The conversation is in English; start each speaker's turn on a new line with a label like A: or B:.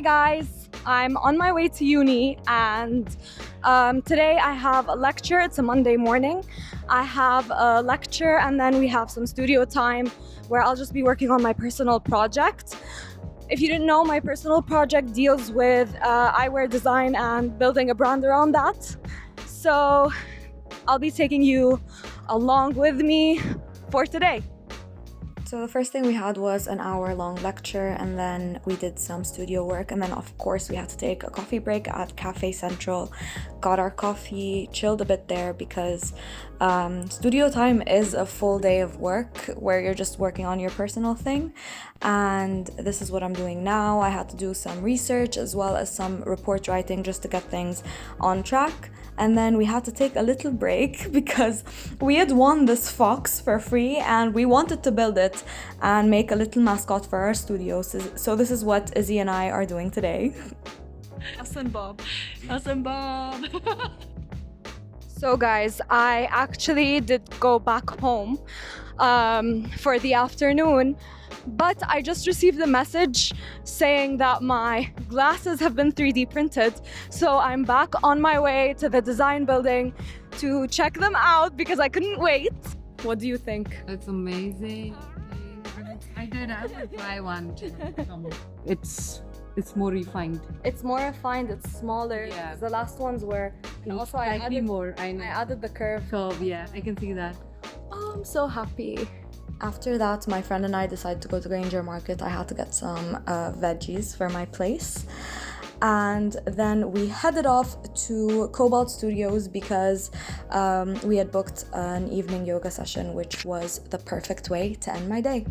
A: guys, I'm on my way to uni and today I have a lecture. It's a Monday morning. I have a lecture and then we have some studio time where I'll just be working on my personal project. If you didn't know, my personal project deals with eyewear design and building a brand around that. So I'll be taking you along with me for today.
B: So the first thing we had was an hour-long lecture, and then we did some studio work, and then of course we had to take a coffee break at Cafe Central, got our coffee, chilled a bit there because studio time is a full day of work where you're just working on your personal thing, and this is what I'm doing now. I had to do some research as well as some report writing just to get things on track. And then we had to take a little break because we had won this fox for free and we wanted to build it and make a little mascot for our studio. So this is what Izzy and I are doing today.
A: Hassan Bob. So guys, I actually did go back home for the afternoon, but I just received a message saying that my glasses have been 3D printed. So I'm back on my way to the design building to check them out because I couldn't wait. What do you think?
C: It's amazing. I would buy one. It's more refined.
A: It's more refined, it's smaller.
C: Yeah.
A: The last ones were, and also I added the curve.
C: So yeah, I can see that.
A: Oh, I'm so happy.
B: After that, my friend and I decided to go to Granger Market. I had to get some veggies for my place. And then we headed off to Cobalt Studios because we had booked an evening yoga session, which was the perfect way to end my day.